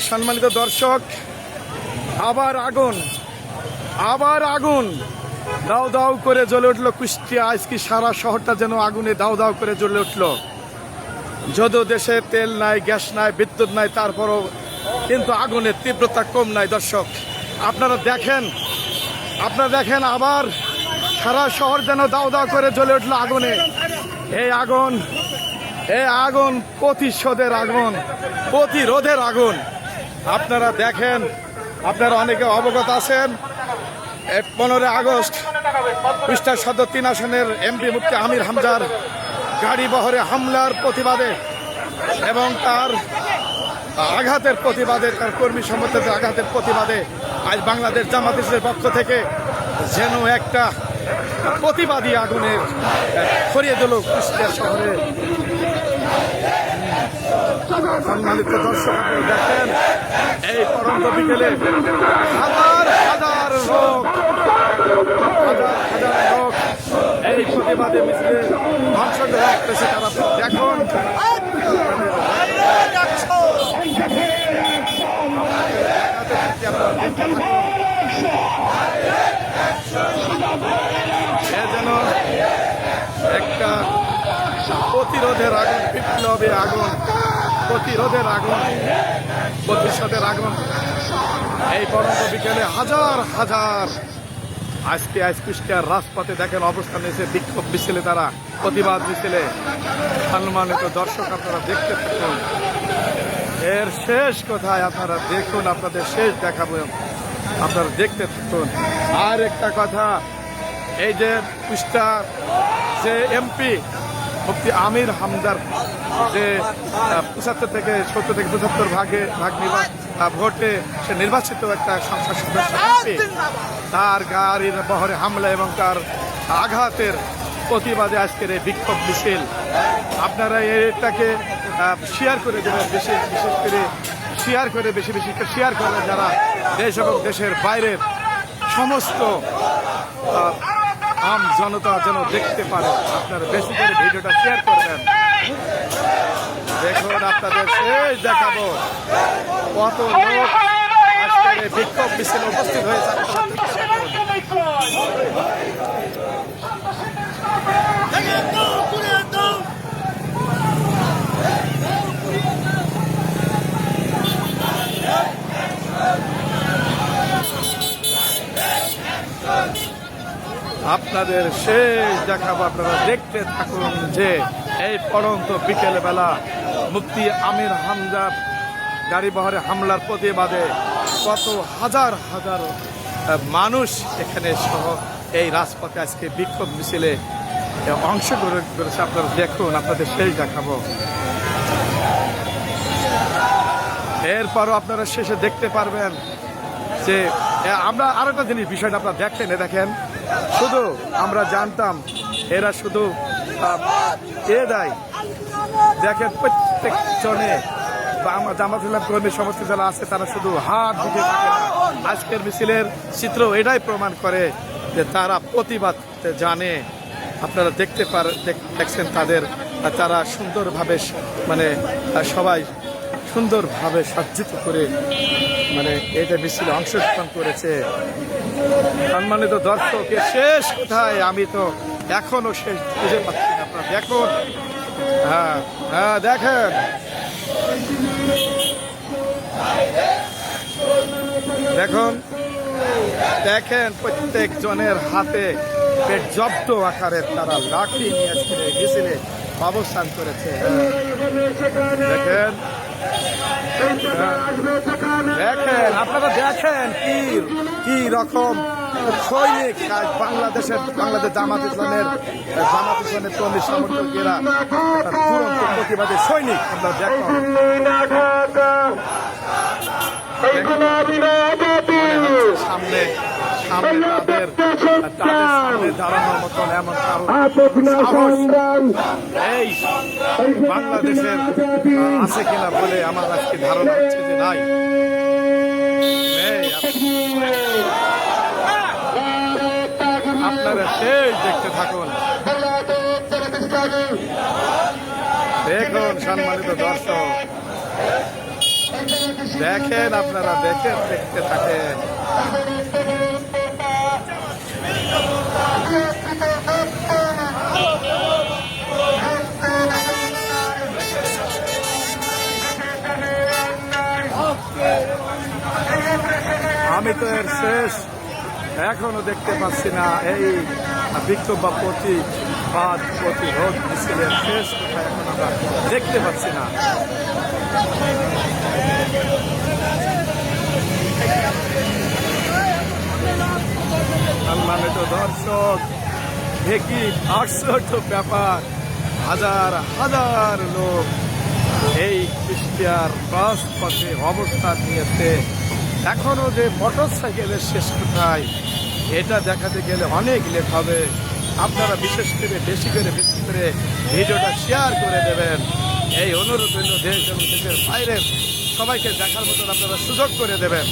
সম্মানিত দর্শক, আবার আগুন দাউ দাউ করে জ্বলে উঠলো কুষ্টিয়া। আজকে সারা শহরটা যেন আগুনে দাউ দাউ করে জ্বলে উঠলো। যদিও দেশে তেল নাই, গ্যাস নাই, বিদ্যুৎ নাই, তারপরও কিন্তু আগুনের তীব্রতা কম নাই। দর্শক আপনারা দেখেন আবার সারা শহর যেন দাউ দাউ করে জ্বলে উঠলো আগুনে। এই আগুন প্রতিরোধের আগুন। আপনারা দেখেন, আপনারা অনেকে অবগত আছেন 15 আগস্ট কুষ্টিয়া সদর 3 আসনের এমপি মুফতি আমির হামজার গাড়ি বহরে হামলার প্রতিবাদে এবং তার আঘাতের প্রতিবাদে, তার কর্মী সমর্থকদের আঘাতের প্রতিবাদে আজ বাংলাদেশ জামাত ইসলামের পক্ষ থেকে যেন একটা প্রতিবাদী আগুনের ছড়িয়ে দিল কুষ্টিয়া শহরে। সম্মানিত দর্শক, দেখেন এই পরন্ত বিকেলে হাজার লোক এই প্রতিবাদে মিছিলে অংশগ্রহণ করতেছে। তারা দেখুন যেন একটা প্রতিরোধের আগুন, বিপ্লবী আগুন, প্রতিরোধের আগুন, প্রতিশোধের আগুন। এই পরন্ত বিকেলে হাজার আজ কুষ্টিয়ার রাজপথে দেখেন অবস্থান নিয়েছে বিক্ষোভ মিছিলে, তারা প্রতিবাদ মিছিলে। সম্মানিত দর্শক, আপনারা দেখতে থাকুন। এর শেষ কোথায় আপনারা দেখুন, আপনাদের শেষ দেখাবো, আপনারা দেখতে থাকুন। আর একটা কথা, এই যে কুষ্টিয়ার যে এমপি মুফতি আমির হামজার যে 75 থেকে 75 ভাগ ভোটে সে নির্বাচিত একটা সংসদ সদস্য, তার গাড়ির বহরে হামলা এবং তার আঘাতের প্রতিবাদে আজকের এই বিক্ষোভ মিছিল। আপনারা এটাকে শেয়ার করে দেবেন, বিশেষ করে বেশি শেয়ার করে, যারা দেশ এবং দেশের বাইরের সমস্ত আম জনতা যেন দেখতে পারে। আপনারা বেশি করে ভিডিওটা শেয়ার করবেন। দেখুন, আপনাদের শেষ দেখাবো কত লোক আজকের এই বিক্ষোভ মিছিলে উপস্থিত হয়েছে। আপনাদের শেষ দেখাবো, আপনারা দেখতে থাকুন যে এই পরন্ত বিকেল বেলা মুফতি আমির হামজার গাড়ি বহরে হামলার প্রতিবাদে কত হাজার মানুষ এখানে সহ এই রাজপথে আজকে বিক্ষোভ মিছিলে অংশগ্রহণ করেছে। আপনারা দেখুন, আপনাদের শেষ দেখাবো। এরপরও আপনারা শেষে দেখতে পারবেন যে আমরা আরেকটা জিনিস, বিষয়টা আপনারা দেখেন শুধু আমরা জানতাম এরা শুধু দেয়, দেখেন প্রত্যেক জনে জামাত ইসলাম কর্মী সমস্ত যারা আছে তারা শুধু হাত দিতে থাকে না। আজকের মিছিলের চিত্র এটাই প্রমাণ করে যে তারা প্রতিবাদ জানে। আপনারা দেখছেন তারা সুন্দরভাবে সবাই সুন্দরভাবে সজ্জিত করে এটা মিছিলে অংশগ্রহণ করেছে। সম্মানিত দর্শক, শেষ কোথায় আমি তো এখনো শেষ খুঁজে পাচ্ছি না। আপনারা দেখুন, দেখেন প্রত্যেক জনের হাতে পেট জব্দ আকারের তারা লাঠি নিয়ে মিছিলে অবস্থান করেছে। দেখেন আপনারা দেখেন কি রকম সৈনিক বাংলাদেশ জামাত ইসলামের কর্মী সমর্থকেরা তুরন্ত প্রতিবাদী সৈনিক। আমরা সামনে তাদের সামনে দাঁড়ানোর মতন এমন এই বাংলাদেশের আছে কিনা বলে আমার আজকে ধারণা হচ্ছে যে নাই। আপনারা শেষ দেখতে থাকুন। দেখুন সম্মানিত দর্শক, দেখেন আপনারা, দেখেন, দেখতে থাকেন। আমি তো এর শেষ এখনো দেখতে পাচ্ছি না। এই বিক্ষোভ বা প্রতিরোধ মিছিলের শেষ কোথায় এখন আমরা দেখতে পাচ্ছি না। সম্মানিত দর্শক, দেখি আশ্চর্য ব্যাপার, হাজার হাজার লোক এই কুষ্টিয়ার রাজপথে অবস্থান নিয়েছে। এখনো যে মোটর সাইকেলের শেষ কোথায় এটা দেখাতে গেলে অনেক লেট হবে। আপনারা বিশেষ করে বেশি করে ভিডিওটা শেয়ার করে দেবেন। এই অনুরোধ হইল দেশ এবং দেশের বাইরের সবাইকে দেখার মতন আপনারা সুযোগ করে দেবেন।